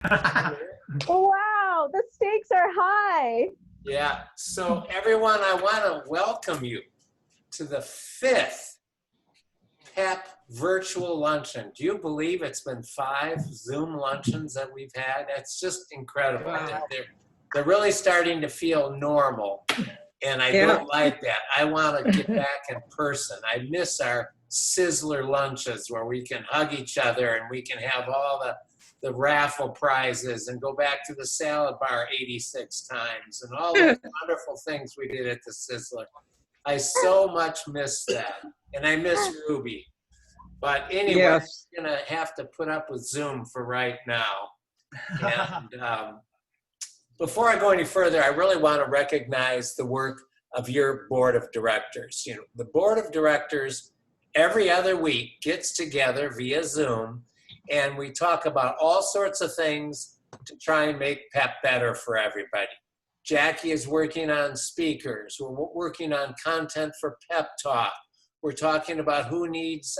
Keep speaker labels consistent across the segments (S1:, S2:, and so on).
S1: Wow, the stakes are high.
S2: Yeah, so everyone, I want to welcome you to the 5th PEP virtual luncheon. Do you believe it's been 5 Zoom luncheons that we've had? That's just incredible.
S3: Wow.
S2: They're really starting to feel normal, and I don't like that. I want to get back in person. I miss our Sizzler lunches where we can hug each other and we can have all the raffle prizes and go back to the salad bar 86 times and all those wonderful things we did at the Sizzler. I so much miss that, and I miss Ruby. But anyway,
S3: Yes.
S2: I'm going to have to put up with Zoom for right now. And before I go any further, I really want to recognize the work of your board of directors. You know, the board of directors every other week gets together via Zoom, and we talk about all sorts of things to try and make PEP better for everybody. Jackie is working on speakers. We're working on content for PEP Talk. We're talking about who needs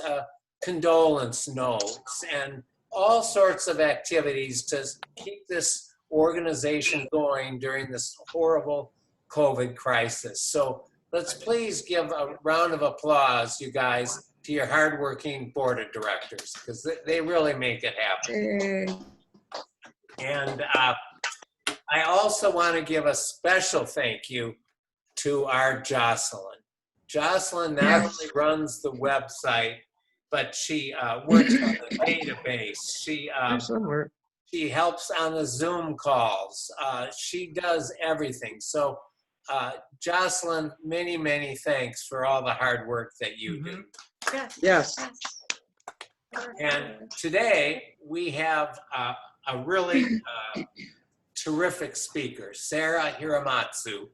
S2: condolence notes and all sorts of activities to keep this organization going during this horrible COVID crisis. So let's please give a round of applause, you guys, to your hardworking board of directors, because they really make it happen. And I also want to give a special thank you to our Jocelyn. Jocelyn not only runs the website, but she works on the database. She helps on the Zoom calls. She does everything. So Jocelyn, many, many thanks for all the hard work that you do.
S3: Yes.
S2: And today we have a really terrific speaker, Sara Hiramatsu.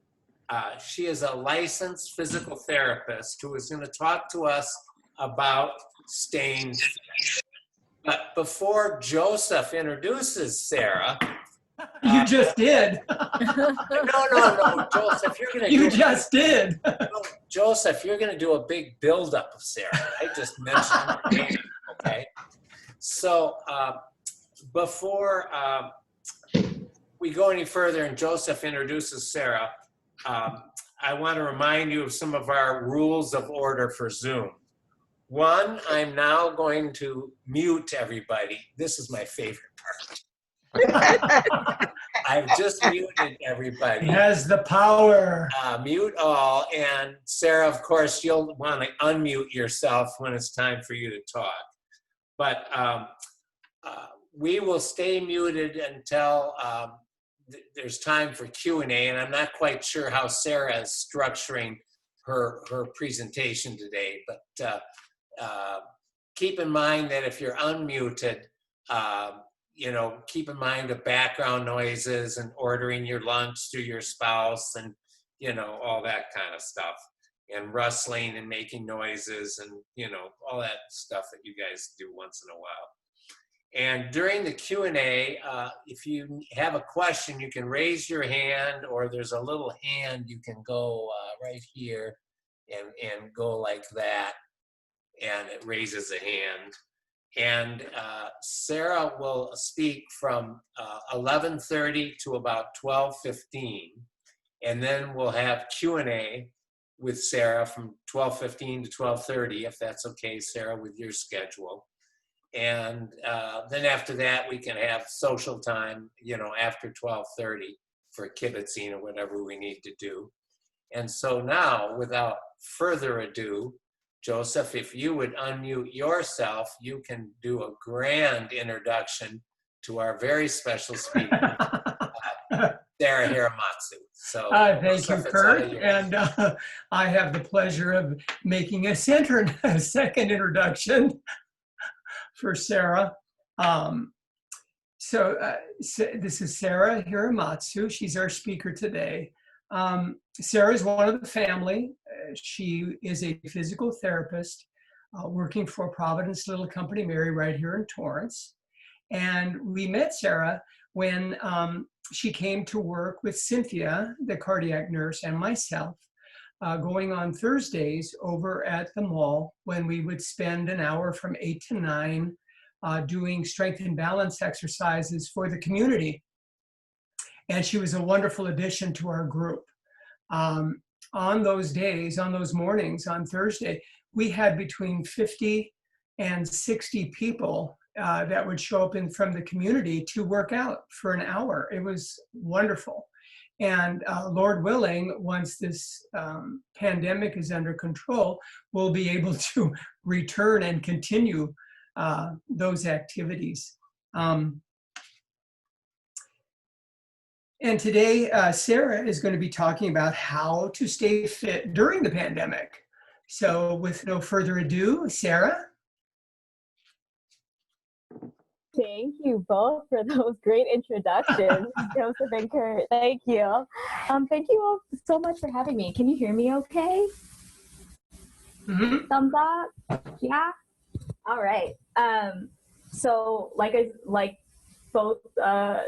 S2: She is a licensed physical therapist who is going to talk to us about staying fit. But before Joseph introduces Sara,
S4: you just did.
S2: No, Joseph, you're going to.
S4: You just did.
S2: No, Joseph, you're going to do a big buildup of Sara. I just mentioned her name. Okay, so before we go any further and Joseph introduces Sara, I want to remind you of some of our rules of order for Zoom. One, I'm now going to mute everybody. This is my favorite part. I've just muted everybody.
S4: He has the power.
S2: Mute all. And Sara, of course, you'll want to unmute yourself when it's time for you to talk. But we will stay muted until there's time for Q&A, and I'm not quite sure how Sara is structuring her presentation today, but keep in mind that if you're unmuted, you know, keep in mind the background noises and ordering your lunch through your spouse and, you know, all that kind of stuff, and rustling and making noises and, you know, all that stuff that you guys do once in a while. And during the Q&A, if you have a question, you can raise your hand, or there's a little hand you can go right here and go like that, and it raises a hand. And Sara will speak from 11:30 to about 12:15, and then we'll have Q&A with Sara from 12:15 to 12:30, if that's okay, Sara, with your schedule. And then after that, we can have social time, you know, after 12:30 for kibitzing or whatever we need to do. And so now, without further ado, Joseph, if you would unmute yourself, you can do a grand introduction to our very special speaker, Sara Hiramatsu. So,
S4: thank you, Kurt. And I have the pleasure of making a second introduction for Sara. This is Sara Hiramatsu. She's our speaker today. Sara is one of the family. She is a physical therapist working for Providence Little Company Mary right here in Torrance. And we met Sara when she came to work with Cynthia, the cardiac nurse, and myself, going on Thursdays over at the mall when we would spend an hour from 8 to 9 doing strength and balance exercises for the community. And she was a wonderful addition to our group. On those days, on those mornings, on Thursday, we had between 50 and 60 people that would show up from the community to work out for an hour. It was wonderful. And Lord willing, once this pandemic is under control, we'll be able to return and continue those activities. And today, Sara is going to be talking about how to stay fit during the pandemic. So with no further ado, Sara.
S1: Thank you both for those great introductions, Joseph and Kurt. Thank you. Thank you all so much for having me. Can you hear me okay?
S4: Mm-hmm.
S1: Thumbs up? Yeah? All right. So like both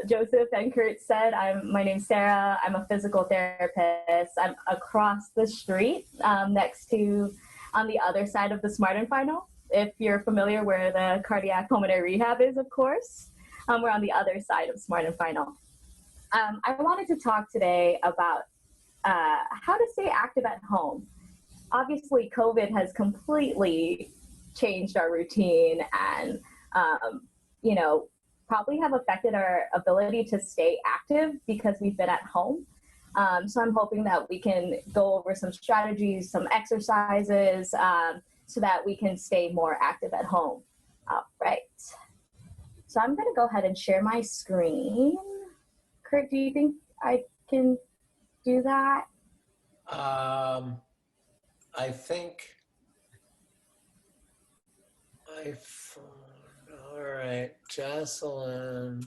S1: Joseph and Kurt said, my name's Sara. I'm a physical therapist. I'm across the street next to, on the other side of the Smart and Final. If you're familiar where the cardiac pulmonary rehab is, of course, we're on the other side of Smart and Final. I wanted to talk today about how to stay active at home. Obviously, COVID has completely changed our routine and, probably have affected our ability to stay active because we've been at home. So I'm hoping that we can go over some strategies, some exercises, so that we can stay more active at home. All right. So I'm going to go ahead and share my screen. Kurt, do you think I can do that?
S2: I think all right, Jocelyn.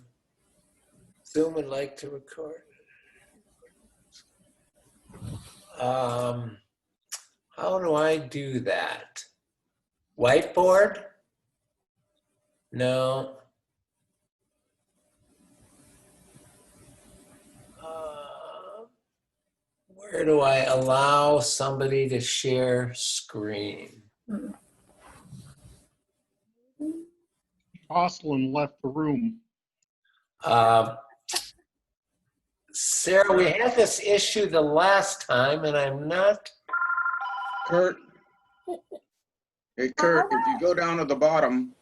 S2: Zoom would like to record. How do I do that? Whiteboard? No. Where do I allow somebody to share screen?
S3: Jocelyn left the room.
S2: Sara, we had this issue the last time, and I'm not.
S5: Kurt. Hey, Kurt, if you go down to the bottom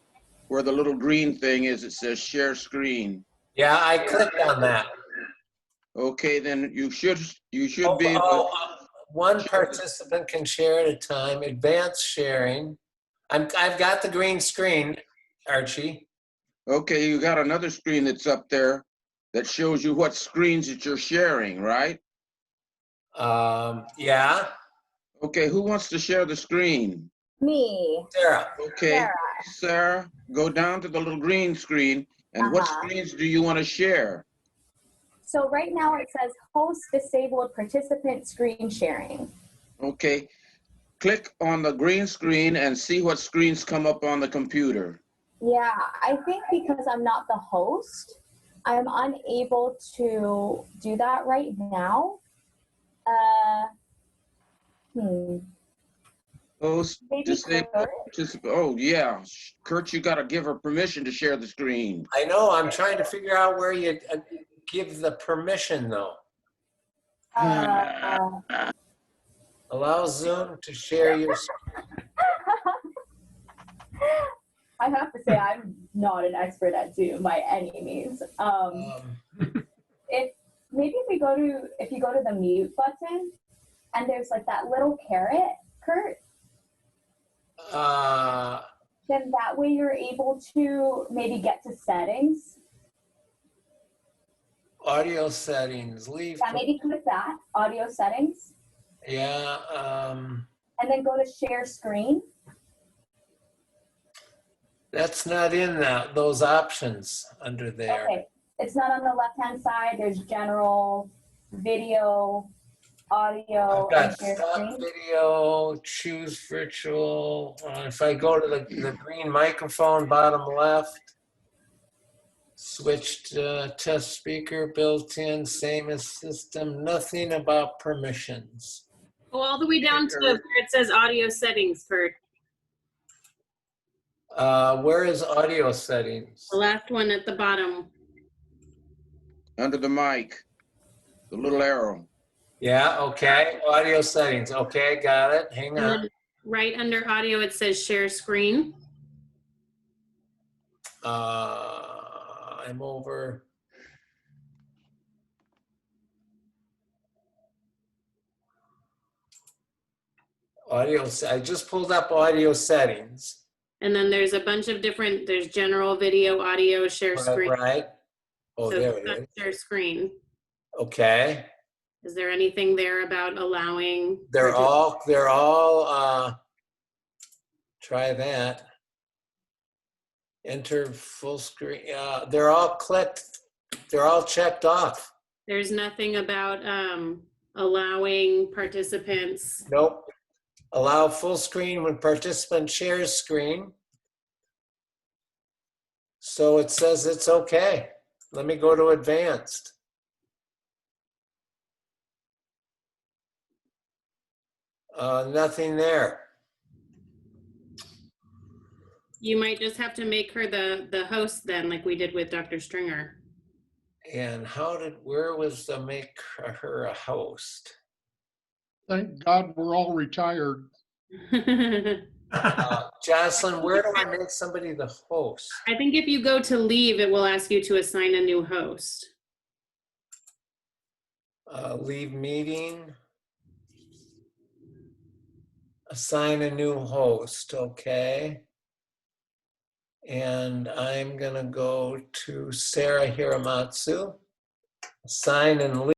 S5: where the little green thing is, it says share screen.
S2: Yeah, I clicked on that.
S5: Okay, then you should be able to.
S2: One participant can share at a time. Advanced sharing. I've got the green screen, Archie.
S5: Okay, you got another screen that's up there that shows you what screens that you're sharing, right?
S2: Yeah.
S5: Okay, who wants to share the screen?
S1: Me.
S2: Sara.
S5: Okay, Sarah, go down to the little green screen, and what screens do you want to share?
S1: So right now it says host disabled participant screen sharing.
S5: Okay, click on the green screen and see what screens come up on the computer.
S1: Yeah, I think because I'm not the host, I'm unable to do that right now.
S5: Host
S1: Maybe
S5: disabled participant. Oh yeah, Kurt, you got to give her permission to share the screen.
S2: I know. I'm trying to figure out where you give the permission, though. Allow Zoom to share your screen.
S1: I have to say I'm not an expert at Zoom by any means. If you go to the mute button and there's like that little caret, Kurt, then that way you're able to maybe get to settings.
S2: Audio settings, leave.
S1: Yeah, maybe click that, audio settings.
S2: Yeah.
S1: And then go to share screen.
S2: That's not in those options under there.
S1: Okay, it's not on the left-hand side. There's general, video, audio,
S2: I've
S1: and
S2: got
S1: share
S2: stop
S1: screen.
S2: video, choose virtual. If I go to the green microphone, bottom left, switch to test speaker, built-in, same as system, nothing about permissions.
S6: Go all the way down to where it says audio settings, Kurt.
S2: Where is audio settings?
S3: The last one at the bottom.
S5: Under the mic, the little arrow.
S2: Yeah, okay, audio settings. Okay, got it. Hang
S3: And
S2: on.
S3: then right under audio, it says share screen.
S2: I'm over. Audio, I just pulled up audio settings.
S3: And then there's a bunch of different, there's general video, audio, share screen.
S2: Right. Oh,
S3: So
S2: there
S3: click on
S2: it is.
S3: share screen.
S2: Okay.
S3: Is there anything there about allowing?
S2: They're all, try that. Enter full screen. They're all clicked. They're all checked off.
S3: There's nothing about allowing participants.
S2: Nope. Allow full screen when participant shares screen. So it says it's okay. Let me go to advanced. Nothing there.
S3: You might just have to make her the host then, like we did with Dr. Stringer.
S2: And where was the make her a host?
S6: Thank God we're all retired.
S2: Jocelyn, where do I make somebody the host?
S3: I think if you go to leave, it will ask you to assign a new host.
S2: Leave meeting. Assign a new host, okay. And I'm gonna go to Sara Hiramatsu. Assign and leave.